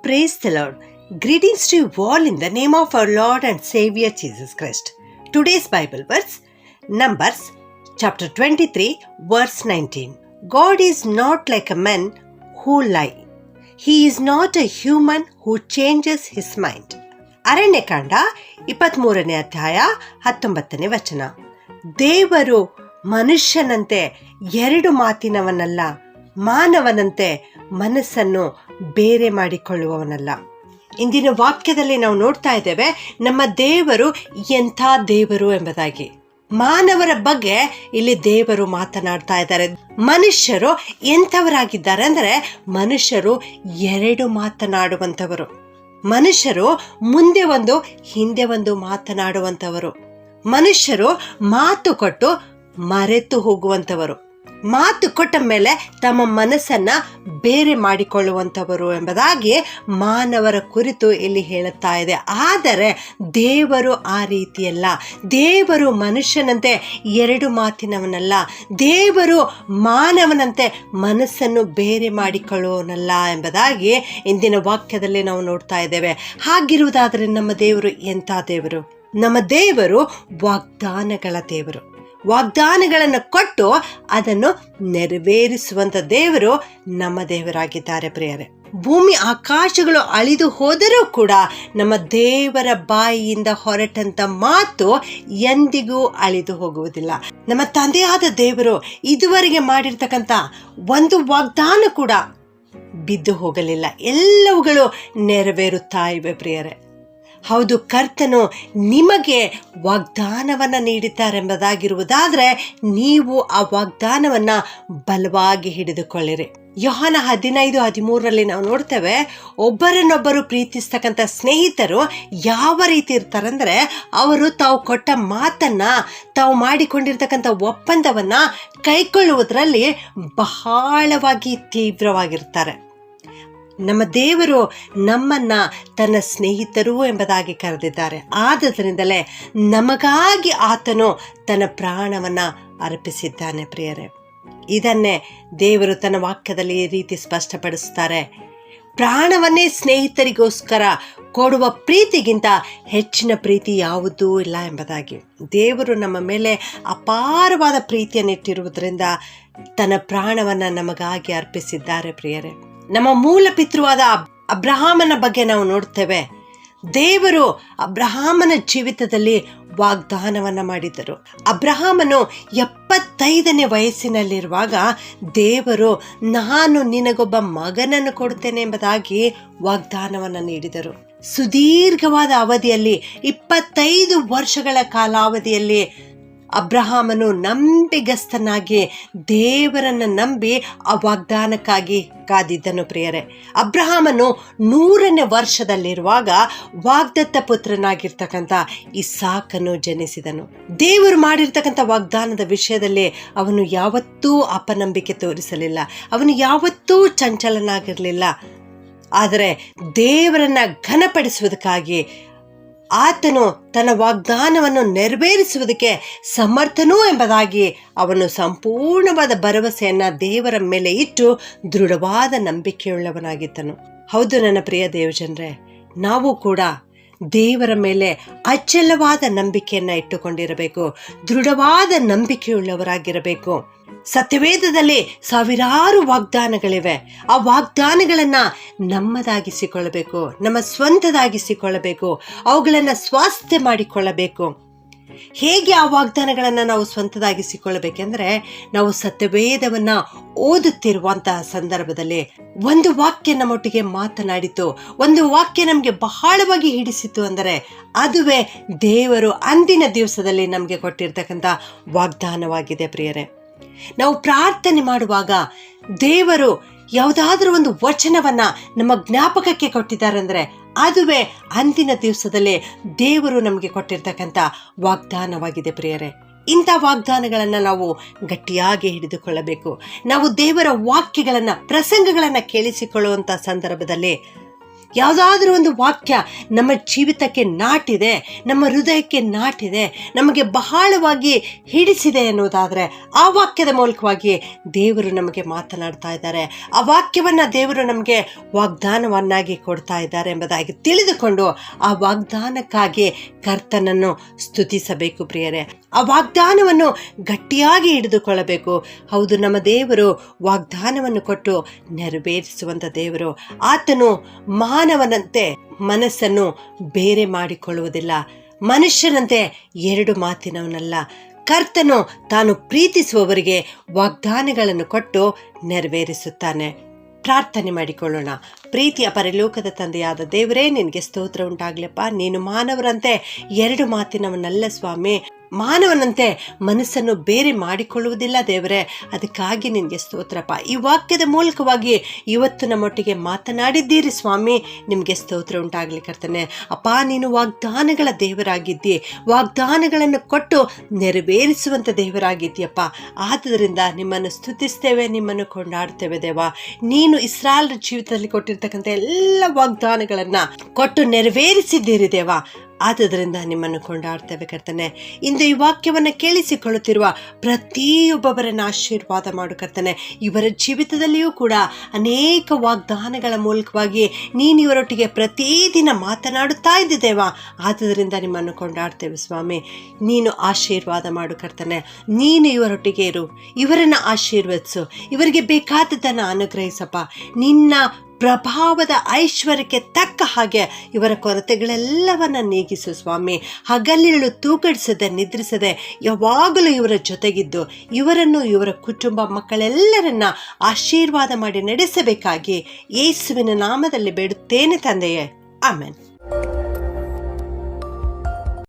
Praise the Lord. Greetings to you all in the name of our Lord and Savior Jesus Christ. Today's Bible verse, Numbers chapter 23 verse 19. God is not like a man who lie. He is not a human who changes his mind. Aranya Kanda 23ನೇ ಅಧ್ಯಾಯ 19ನೇ ವಚನ. ದೇವರು ಮನುಷ್ಯನಂತೆ ಎರಡು ಮಾತಿನವನಲ್ಲ, ಮಾನವನಂತೆ ಮನಸ್ಸನ್ನು ಬೇರೆ ಮಾಡಿಕೊಳ್ಳುವವನಲ್ಲ. ಇಂದಿನ ವಾಕ್ಯದಲ್ಲಿ ನಾವು ನೋಡ್ತಾ ಇದ್ದೇವೆ ನಮ್ಮ ದೇವರು ಎಂಥ ದೇವರು ಎಂಬುದಾಗಿ. ಮಾನವರ ಬಗ್ಗೆ ಇಲ್ಲಿ ದೇವರು ಮಾತನಾಡ್ತಾ ಇದ್ದಾರೆ. ಮನುಷ್ಯರು ಎಂಥವರಾಗಿದ್ದಾರೆ ಅಂದರೆ ಮನುಷ್ಯರು ಎರಡು ಮಾತನಾಡುವಂಥವರು. ಮನುಷ್ಯರು ಮುಂದೆ ಒಂದು ಹಿಂದೆ ಒಂದು ಮಾತನಾಡುವಂಥವರು. ಮನುಷ್ಯರು ಮಾತು ಕೊಟ್ಟು ಮರೆತು ಹೋಗುವಂಥವರು. ಮಾತು ಕೊಟ್ಟ ಮೇಲೆ ತಮ್ಮ ಮನಸ್ಸನ್ನ ಬೇರೆ ಮಾಡಿಕೊಳ್ಳುವಂಥವರು ಎಂಬುದಾಗಿ ಮಾನವರ ಕುರಿತು ಇಲ್ಲಿ ಹೇಳುತ್ತಾ ಇದೆ. ಆದರೆ ದೇವರು ಆ ರೀತಿಯಲ್ಲ. ದೇವರು ಮನುಷ್ಯನಂತೆ ಎರಡು ಮಾತಿನವನಲ್ಲ. ದೇವರು ಮಾನವನಂತೆ ಮನಸ್ಸನ್ನು ಬೇರೆ ಮಾಡಿಕೊಳ್ಳುವವನಲ್ಲ ಎಂಬುದಾಗಿ ಇಂದಿನ ವಾಕ್ಯದಲ್ಲಿ ನಾವು ನೋಡ್ತಾ ಇದ್ದೇವೆ. ಹಾಗಿರುವುದಾದರೆ ನಮ್ಮ ದೇವರು ಎಂಥ ದೇವರು? ನಮ್ಮ ದೇವರು ವಾಗ್ದಾನಗಳ ದೇವರು. ವಾಗ್ದಾನಗಳನ್ನು ಕೊಟ್ಟು ಅದನ್ನು ನೆರವೇರಿಸುವಂತ ದೇವರು ನಮ್ಮ ದೇವರಾಗಿದ್ದಾರೆ ಪ್ರಿಯರೇ. ಭೂಮಿ ಆಕಾಶಗಳು ಅಳಿದು ಹೋದರೂ ಕೂಡ ನಮ್ಮ ದೇವರ ಬಾಯಿಯಿಂದ ಹೊರಟಂತ ಮಾತು ಎಂದಿಗೂ ಅಳಿದು ಹೋಗುವುದಿಲ್ಲ. ನಮ್ಮ ತಂದೆಯಾದ ದೇವರು ಇದುವರೆಗೆ ಮಾಡಿರ್ತಕ್ಕಂಥ ಒಂದು ವಾಗ್ದಾನ ಕೂಡ ಬಿದ್ದು ಹೋಗಲಿಲ್ಲ. ಎಲ್ಲವುಗಳು ನೆರವೇರುತ್ತಾ ಇವೆ ಪ್ರಿಯರೇ. ಹೌದು, ಕರ್ತನು ನಿಮಗೆ ವಾಗ್ದಾನವನ್ನು ನೀಡಿದ್ದಾರೆಂಬುದಾಗಿರುವುದಾದರೆ ನೀವು ಆ ವಾಗ್ದಾನವನ್ನು ಬಲವಾಗಿ ಹಿಡಿದುಕೊಳ್ಳಿರಿ. ಯೋಹಾನ 15:13 ನಾವು ನೋಡ್ತೇವೆ, ಒಬ್ಬರನ್ನೊಬ್ಬರು ಪ್ರೀತಿಸ್ತಕ್ಕಂಥ ಸ್ನೇಹಿತರು ಯಾವ ರೀತಿ ಇರ್ತಾರಂದ್ರೆ ಅವರು ತಾವು ಕೊಟ್ಟ ಮಾತನ್ನ, ತಾವು ಮಾಡಿಕೊಂಡಿರ್ತಕ್ಕಂಥ ಒಪ್ಪಂದವನ್ನ ಕೈಗೊಳ್ಳುವುದರಲ್ಲಿ ಬಹಳವಾಗಿ ತೀವ್ರವಾಗಿರ್ತಾರೆ. ನಮ್ಮ ದೇವರು ನಮ್ಮನ್ನ ತನ್ನ ಸ್ನೇಹಿತರು ಎಂಬುದಾಗಿ ಕರೆದಿದ್ದಾರೆ. ಆದ್ದರಿಂದಲೇ ನಮಗಾಗಿ ಆತನು ತನ್ನ ಪ್ರಾಣವನ್ನ ಅರ್ಪಿಸಿದ್ದಾನೆ ಪ್ರಿಯರೇ. ಇದನ್ನೇ ದೇವರು ತನ್ನ ವಾಕ್ಯದಲ್ಲಿ ಈ ರೀತಿ ಸ್ಪಷ್ಟಪಡಿಸುತ್ತಾರೆ. ಪ್ರಾಣವನ್ನೇ ಸ್ನೇಹಿತರಿಗೋಸ್ಕರ ಕೊಡುವ ಪ್ರೀತಿಗಿಂತ ಹೆಚ್ಚಿನ ಪ್ರೀತಿ ಯಾವುದೂ ಇಲ್ಲ ಎಂಬುದಾಗಿ. ದೇವರು ನಮ್ಮ ಮೇಲೆ ಅಪಾರವಾದ ಪ್ರೀತಿಯನ್ನಿಟ್ಟಿರುವುದರಿಂದ ತನ್ನ ಪ್ರಾಣವನ್ನು ನಮಗಾಗಿ ಅರ್ಪಿಸಿದ್ದಾರೆ ಪ್ರಿಯರೇ. ನಮ್ಮ ಮೂಲ ಪಿತೃವಾದ ಅಬ್ರಹಾಮನ ಬಗ್ಗೆ ನಾವು ನೋಡ್ತೇವೆ. ದೇವರು ಅಬ್ರಹಾಮನ ಜೀವಿತದಲ್ಲಿ ವಾಗ್ದಾನವನ್ನ ಮಾಡಿದರು. ಅಬ್ರಹಾಮನು 75ನೇ ವಯಸ್ಸಿನಲ್ಲಿರುವಾಗ ದೇವರು ನಾನು ನಿನಗೊಬ್ಬ ಮಗನನ್ನು ಕೊಡುತ್ತೇನೆ ಎಂಬುದಾಗಿ ವಾಗ್ದಾನವನ್ನ ನೀಡಿದರು. ಸುದೀರ್ಘವಾದ ಅವಧಿಯಲ್ಲಿ 25 ವರ್ಷಗಳ ಕಾಲಾವಧಿಯಲ್ಲಿ ಅಬ್ರಹಾಮನು ನಂಬಿಗಸ್ತನಾಗಿ ದೇವರನ್ನ ನಂಬಿ ಆ ವಾಗ್ದಾನಕ್ಕಾಗಿ ಕಾದಿದ್ದನು ಪ್ರಿಯರೇ. ಅಬ್ರಹಾಮನು 100ನೇ ವರ್ಷದಲ್ಲಿರುವಾಗ ವಾಗ್ದತ್ತ ಪುತ್ರನಾಗಿರ್ತಕ್ಕಂಥ ಇಸಾಕನು ಜನಿಸಿದನು. ದೇವರು ಮಾಡಿರ್ತಕ್ಕಂಥ ವಾಗ್ದಾನದ ವಿಷಯದಲ್ಲಿ ಅವನು ಯಾವತ್ತೂ ಅಪನಂಬಿಕೆ ತೋರಿಸಲಿಲ್ಲ. ಅವನು ಯಾವತ್ತೂ ಚಂಚಲನಾಗಿರಲಿಲ್ಲ. ಆದರೆ ದೇವರನ್ನ ಘನಪಡಿಸುವುದಕ್ಕಾಗಿ ಆತನು ತನ್ನ ವಾಗ್ದಾನವನ್ನು ನೆರವೇರಿಸುವುದಕ್ಕೆ ಸಮರ್ಥನೂ ಎಂಬುದಾಗಿ ಅವನು ಸಂಪೂರ್ಣವಾದ ಭರವಸೆಯನ್ನ ದೇವರ ಮೇಲೆ ಇಟ್ಟು ದೃಢವಾದ ನಂಬಿಕೆಯುಳ್ಳವನಾಗಿದ್ದನು. ಹೌದು ನನ್ನ ಪ್ರಿಯ ದೇವಜನರೇ, ನಾವು ಕೂಡ ದೇವರ ಮೇಲೆ ಅಚಲವಾದ ನಂಬಿಕೆಯನ್ನ ಇಟ್ಟುಕೊಂಡಿರಬೇಕು. ದೃಢವಾದ ನಂಬಿಕೆಯುಳ್ಳವರಾಗಿರಬೇಕು. ಸತ್ಯವೇದದಲ್ಲಿ ಸಾವಿರಾರು ವಾಗ್ದಾನಗಳಿವೆ. ಆ ವಾಗ್ದಾನಗಳನ್ನ ನಮ್ಮದಾಗಿಸಿಕೊಳ್ಳಬೇಕು, ನಮ್ಮ ಸ್ವಂತದಾಗಿಸಿಕೊಳ್ಳಬೇಕು, ಅವುಗಳನ್ನು ಸ್ವಾಸ್ಥ್ಯ ಮಾಡಿಕೊಳ್ಳಬೇಕು. ಹೇಗೆ ಆ ವಾಗ್ದಾನಗಳನ್ನು ನಾವು ಸ್ವಂತದಾಗಿಸಿಕೊಳ್ಳಬೇಕೆಂದ್ರೆ, ನಾವು ಸತ್ಯವೇದವನ್ನ ಓದುತ್ತಿರುವಂತಹ ಸಂದರ್ಭದಲ್ಲಿ ಒಂದು ವಾಕ್ಯ ನಮ್ಮೊಟ್ಟಿಗೆ ಮಾತನಾಡಿತು, ಒಂದು ವಾಕ್ಯ ನಮಗೆ ಬಹಳವಾಗಿ ಹಿಡಿಸಿತು ಅಂದರೆ ಅದುವೇ ದೇವರು ಅಂದಿನ ದಿವಸದಲ್ಲಿ ನಮಗೆ ಕೊಟ್ಟಿರ್ತಕ್ಕಂಥ ವಾಗ್ದಾನವಾಗಿದೆ ಪ್ರಿಯರೇ. ನಾವು ಪ್ರಾರ್ಥನೆ ಮಾಡುವಾಗ ದೇವರು ಯಾವುದಾದ್ರೂ ಒಂದು ವಚನವನ್ನ ನಮ್ಮ ಜ್ಞಾಪಕಕ್ಕೆ ಕೊಟ್ಟಿದ್ದಾರೆ ಅಂದರೆ ಅದುವೇ ಅಂದಿನ ದಿವಸದಲ್ಲಿ ದೇವರು ನಮಗೆ ಕೊಟ್ಟಿರ್ತಕ್ಕಂಥ ವಾಗ್ದಾನವಾಗಿದೆ ಪ್ರಿಯರೇ. ಇಂಥ ವಾಗ್ದಾನಗಳನ್ನು ನಾವು ಗಟ್ಟಿಯಾಗಿ ಹಿಡಿದುಕೊಳ್ಳಬೇಕು. ನಾವು ದೇವರ ವಾಕ್ಯಗಳನ್ನು, ಪ್ರಸಂಗಗಳನ್ನು ಕೇಳಿಸಿಕೊಳ್ಳುವಂಥ ಸಂದರ್ಭದಲ್ಲಿ ಯಾವುದಾದ್ರೂ ಒಂದು ವಾಕ್ಯ ನಮ್ಮ ಜೀವಿತಕ್ಕೆ ನಾಟಿದೆ, ನಮ್ಮ ಹೃದಯಕ್ಕೆ ನಾಟಿದೆ, ನಮಗೆ ಬಹಳವಾಗಿ ಹಿಡಿಸಿದೆ ಅನ್ನೋದಾದರೆ ಆ ವಾಕ್ಯದ ಮೂಲಕವಾಗಿ ದೇವರು ನಮಗೆ ಮಾತನಾಡ್ತಾ ಇದ್ದಾರೆ. ಆ ವಾಕ್ಯವನ್ನು ದೇವರು ನಮಗೆ ವಾಗ್ದಾನವನ್ನಾಗಿ ಕೊಡ್ತಾ ಇದ್ದಾರೆ ಎಂಬುದಾಗಿ ತಿಳಿದುಕೊಂಡು ಆ ವಾಗ್ದಾನಕ್ಕಾಗಿ ಕರ್ತನನ್ನು ಸ್ತುತಿಸಬೇಕು ಪ್ರಿಯರೇ. ಆ ವಾಗ್ದಾನವನ್ನು ಗಟ್ಟಿಯಾಗಿ ಹಿಡಿದುಕೊಳ್ಳಬೇಕು. ಹೌದು, ನಮ್ಮ ದೇವರು ವಾಗ್ದಾನವನ್ನು ಕೊಟ್ಟು ನೆರವೇರಿಸುವಂಥ ದೇವರು. ಆತನು ಮಾನವನಂತೆ ಮನಸ್ಸನ್ನು ಬೇರೆ ಮಾಡಿಕೊಳ್ಳುವುದಿಲ್ಲ, ಮನುಷ್ಯನಂತೆ ಎರಡು ಮಾತಿನವನಲ್ಲ. ಕರ್ತನು ತಾನು ಪ್ರೀತಿಸುವವರಿಗೆ ವಾಗ್ದಾನಗಳನ್ನು ಕೊಟ್ಟು ನೆರವೇರಿಸುತ್ತಾನೆ. ಪ್ರಾರ್ಥನೆ ಮಾಡಿಕೊಳ್ಳೋಣ. ಪ್ರೀತಿಯ ಪರಲೋಕದ ತಂದೆಯಾದ ದೇವರೇ, ನಿನಗೆ ಸ್ತೋತ್ರ ಉಂಟಾಗ್ಲಪ್ಪ. ನೀನು ಮಾನವರಂತೆ ಎರಡು ಮಾತಿನವನಲ್ಲ ಸ್ವಾಮಿ, ಮಾನವನಂತೆ ಮನಸ್ಸನ್ನು ಬೇರೆ ಮಾಡಿಕೊಳ್ಳುವುದಿಲ್ಲ ದೇವರೇ. ಅದಕ್ಕಾಗಿ ನಿನಗೆ ಸ್ತೋತ್ರಪ್ಪ. ಈ ವಾಕ್ಯದ ಮೂಲಕವಾಗಿ ಇವತ್ತು ನಮ್ಮೊಟ್ಟಿಗೆ ಮಾತನಾಡಿದ್ದೀರಿ ಸ್ವಾಮಿ, ನಿಮಗೆ ಸ್ತೋತ್ರ ಉಂಟಾಗಲಿ ಕರ್ತನೆ. ಅಪ್ಪ, ನೀನು ವಾಗ್ದಾನಗಳ ದೇವರಾಗಿದ್ದಿ, ವಾಗ್ದಾನಗಳನ್ನು ಕೊಟ್ಟು ನೆರವೇರಿಸುವಂಥ ದೇವರಾಗಿದ್ದೀಯಪ್ಪ. ಆದ್ದರಿಂದ ನಿಮ್ಮನ್ನು ಸ್ತುತಿಸ್ತೇವೆ, ನಿಮ್ಮನ್ನು ಕೊಂಡಾಡ್ತೇವೆ ದೇವ. ನೀನು ಇಸ್ರಾಯೇಲ್ ಜೀವಿತದಲ್ಲಿ ಕೊಟ್ಟಿರ್ತಕ್ಕಂಥ ಎಲ್ಲ ವಾಗ್ದಾನಗಳನ್ನು ಕೊಟ್ಟು ನೆರವೇರಿಸಿದ್ದೀರಿ ದೇವ. ಆದುದರಿಂದ ನಿಮ್ಮನ್ನು ಕೊಂಡಾಡ್ತೇವೆ ಕರ್ತನೆ. ಇಂದು ಈ ವಾಕ್ಯವನ್ನು ಕೇಳಿಸಿಕೊಳ್ಳುತ್ತಿರುವ ಪ್ರತಿಯೊಬ್ಬೊಬ್ಬರನ್ನು ಆಶೀರ್ವಾದ ಮಾಡು ಕರ್ತನೆ. ಇವರ ಜೀವಿತದಲ್ಲಿಯೂ ಕೂಡ ಅನೇಕ ವಾಗ್ದಾನಗಳ ಮೂಲಕವಾಗಿ ನೀನು ಇವರೊಟ್ಟಿಗೆ ಪ್ರತಿದಿನ ಮಾತನಾಡುತ್ತಾ ಇದ್ದಿದ್ದೇವ. ಆದುದರಿಂದ ನಿಮ್ಮನ್ನು ಕೊಂಡಾಡ್ತೇವೆ ಸ್ವಾಮಿ. ನೀನು ಆಶೀರ್ವಾದ ಮಾಡು ಕರ್ತನೆ. ನೀನು ಇವರೊಟ್ಟಿಗೆ ಇರು, ಇವರನ್ನು ಆಶೀರ್ವದಿಸು, ಇವರಿಗೆ ಬೇಕಾದದ್ದನ್ನು ಅನುಗ್ರಹಿಸಪ್ಪ. ನಿನ್ನ ಪ್ರಭಾವದ ಐಶ್ವರ್ಯಕ್ಕೆ ತಕ್ಕ ಹಾಗೆ ಇವರ ಕೊರತೆಗಳೆಲ್ಲವನ್ನ ನೀಗಿಸು ಸ್ವಾಮಿ. ಹಗಲಿರುಳು ತೂಕಡಿಸದೆ ನಿದ್ರಿಸದೆ ಯಾವಾಗಲೂ ಇವರ ಜೊತೆಗಿದ್ದು ಇವರನ್ನು, ಇವರ ಕುಟುಂಬ, ಮಕ್ಕಳೆಲ್ಲರನ್ನ ಆಶೀರ್ವಾದ ಮಾಡಿ ನಡೆಸಬೇಕಾಗಿ ಯೇಸುವಿನ ನಾಮದಲ್ಲಿ ಬೇಡುತ್ತೇನೆ ತಂದೆಯೇ, ಆಮೆನ್.